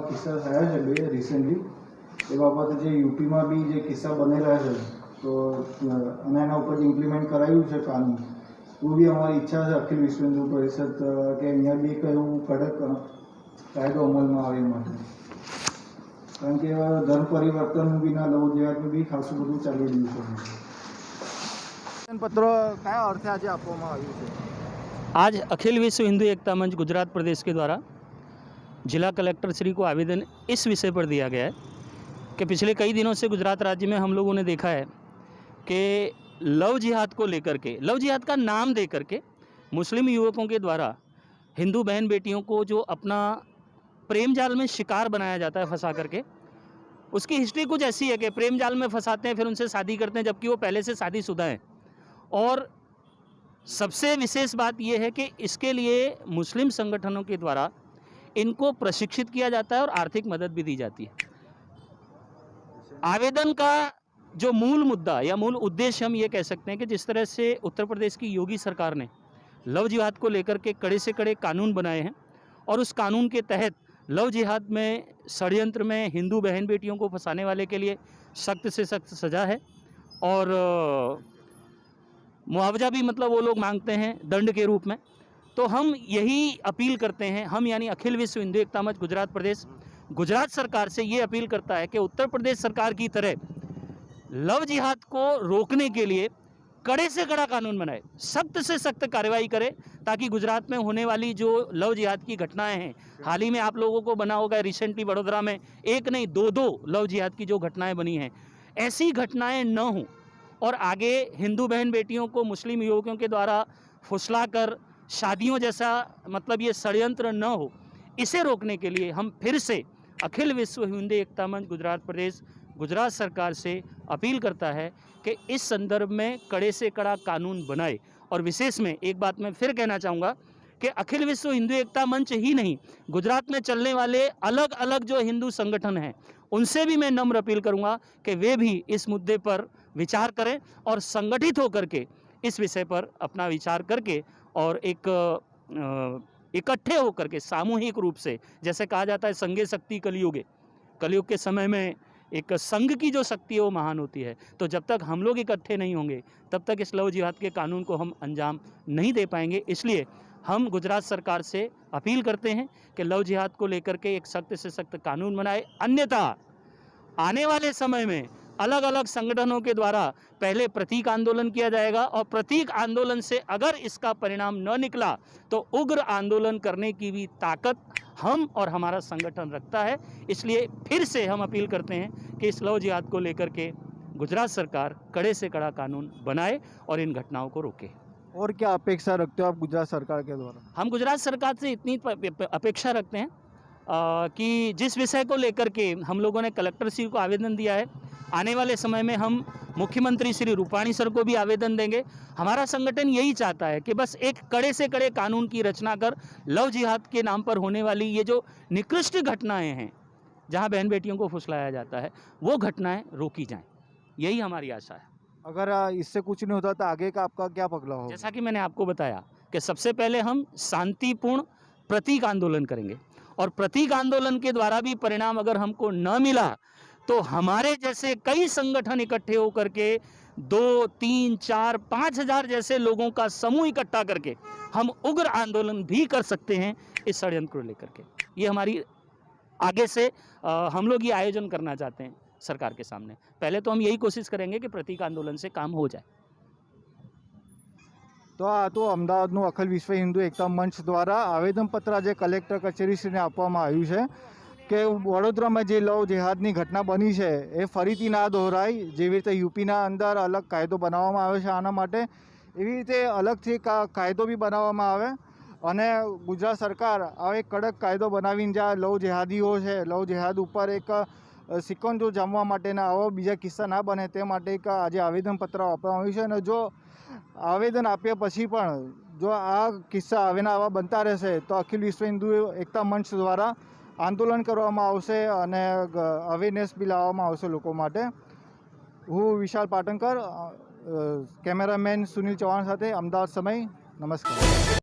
किस्सा થયા છે બે રિસેન્ટલી એ બાબતે જે યુપીમાં બી જે કિસ્સા બનેલા છે તો અને એના ઉપર ઇમ્પ્લિમેન્ટ કરાયું છે કાનૂન वो भी हमारी इच्छा है अखिल विश्व हिंदू परिषद के अँ भी कहूँ कड़क कायदो अमल में आवे माटे कारण के धर्म परिवर्तन बिना लव जिहाद में भी खासું બધું ચાલી રહ્યું છે। पत्र क्या अर्थ आज આપવામાં આવ્યું છે? आज अखिल विश्व हिंदू एकता मंच गुजरात प्रदेश के द्वारा जिला कलेक्टर श्री को आवेदन इस विषय पर दिया गया है कि पिछले कई दिनों से गुजरात राज्य में हम लोगों ने देखा है कि लव जिहाद को लेकर के, लव जिहाद का नाम दे करके मुस्लिम युवकों के द्वारा हिंदू बहन बेटियों को जो अपना प्रेम जाल में शिकार बनाया जाता है फंसा करके, उसकी हिस्ट्री कुछ ऐसी है कि प्रेम जाल में फंसाते हैं, फिर उनसे शादी करते हैं जबकि वो पहले से शादीशुदा हैं। और सबसे विशेष बात यह है कि इसके लिए मुस्लिम संगठनों के द्वारा इनको प्रशिक्षित किया जाता है और आर्थिक मदद भी दी जाती है। आवेदन का जो मूल मुद्दा या मूल उद्देश्य हम ये कह सकते हैं कि जिस तरह से उत्तर प्रदेश की योगी सरकार ने लव जिहाद को लेकर के कड़े से कड़े कानून बनाए हैं और उस कानून के तहत लव जिहाद में षड्यंत्र में हिंदू बहन बेटियों को फंसाने वाले के लिए सख्त से सख्त सज़ा है और मुआवजा भी मतलब वो लोग मांगते हैं दंड के रूप में। तो हम यही अपील करते हैं, हम यानी अखिल विश्व हिंदू एकता मंच गुजरात प्रदेश गुजरात सरकार से ये अपील करता है कि उत्तर प्रदेश सरकार की तरह लव जिहाद को रोकने के लिए कड़े से कड़ा कानून बनाए, सख्त से सख्त कार्रवाई करे, ताकि गुजरात में होने वाली जो लव जिहाद की घटनाएं हैं, हाल ही में आप लोगों को बना होगा रिसेंटली वडोदरा में एक नहीं दो लव जिहाद की जो घटनाएं बनी हैं, ऐसी घटनाएं न हों और आगे हिंदू बहन बेटियों को मुस्लिम युवकों के द्वारा फुसला कर शादियों जैसा मतलब ये षड्यंत्र न हो, इसे रोकने के लिए हम फिर से अखिल विश्व हिंदू एकता मंच गुजरात प्रदेश गुजरात सरकार से अपील करता है कि इस संदर्भ में कड़े से कड़ा कानून बनाए। और विशेष में एक बात मैं फिर कहना चाहूँगा कि अखिल विश्व हिंदू एकता मंच ही नहीं, गुजरात में चलने वाले अलग अलग जो हिंदू संगठन हैं उनसे भी मैं नम्र अपील करूँगा कि वे भी इस मुद्दे पर विचार करें और संगठित होकर के इस विषय पर अपना विचार करके और एक इकट्ठे होकर के सामूहिक रूप से, जैसे कहा जाता है संघे शक्ति कलयुगे, कलयुग के समय में एक संघ की जो शक्ति है वो महान होती है। तो जब तक हम लोग इकट्ठे नहीं होंगे तब तक इस लव जिहाद के कानून को हम अंजाम नहीं दे पाएंगे। इसलिए हम गुजरात सरकार से अपील करते हैं कि लव जिहाद को लेकर के एक सख्त से सख्त कानून बनाए, अन्यथा आने वाले समय में अलग अलग संगठनों के द्वारा पहले प्रतीक आंदोलन किया जाएगा और प्रतीक आंदोलन से अगर इसका परिणाम न निकला तो उग्र आंदोलन करने की भी ताकत हम और हमारा संगठन रखता है। इसलिए फिर से हम अपील करते हैं कि इस लव जिहाद को लेकर के गुजरात सरकार कड़े से कड़ा कानून बनाए और इन घटनाओं को रोके। और क्या अपेक्षा रखते हो आप गुजरात सरकार के द्वारा? हम गुजरात सरकार से इतनी अपेक्षा रखते हैं कि जिस विषय को लेकर के हम लोगों ने कलेक्टर श्री को आवेदन दिया है, आने वाले समय में हम मुख्यमंत्री श्री रूपाणी सर को भी आवेदन देंगे। हमारा संगठन यही चाहता है कि बस एक कड़े से कड़े कानून की रचना कर लव जिहाद के नाम पर होने वाली ये जो निकृष्ट घटनाएं हैं जहां बहन बेटियों को फुसलाया जाता है वो घटनाएं रोकी जाएं, यही हमारी आशा है। अगर इससे कुछ नहीं होता तो आगे का आपका क्या पगला होगा? जैसा कि मैंने आपको बताया कि सबसे पहले हम शांतिपूर्ण प्रतीक आंदोलन करेंगे और प्रतीक आंदोलन के द्वारा भी परिणाम अगर हमको न मिला तो हमारे जैसे कई संगठन इकट्ठे होकर के 2, 3, 4, 5 हजार जैसे लोगों का समूह इकट्ठा करके हम उग्र आंदोलन भी कर सकते हैं इस षड्यंत्र को लेकर के। ये हमारी आगे से हम लोग ये आयोजन करना चाहते हैं सरकार के सामने। पहले तो हम यही कोशिश करेंगे कि प्रतीक आंदोलन से काम हो जाए। तो आ तो अमदावादનું अखिल विश्व हिंदू एकता मंच द्वारा आवेदनपत्र आज कलेक्टर कचेरीश्रीने આપવામાં આવ્યું છે કે વડોદરામાં જે લવ જેહાદની ઘટના બની છે એ ફરીથી ના દોહરાય। જેવી રીતે યુપીના અંદર અલગ કાયદો બનાવવામાં આવે છે આના માટે, એવી રીતે અલગથી કાયદો બી બનાવવામાં આવે અને ગુજરાત સરકાર આ એક કડક કાયદો બનાવીને જે લવ જેહાદીઓ છે, લવ જેહાદ ઉપર એક સિકંજો જામવા માટેના આવા બીજા કિસ્સા ના બને તે માટે એક આજે આવેદનપત્ર આપવામાં આવ્યું છે। અને જો આવેદન આપ્યા પછી પણ જો આ કિસ્સા આવેના આવા બનતા રહેશે તો અખિલ વિશ્વ हिंदू एकता मंच द्वारा आंदोलन કરવામાં આવશે અને અવેરનેસ બી લાવવામાં આવશે લોકો માટે। હું વિશાલ પાટણકર, કેમેરામેન સુનિલ ચૌહાણ સાથે, અમદાવાદ સમય। નમસ્કાર।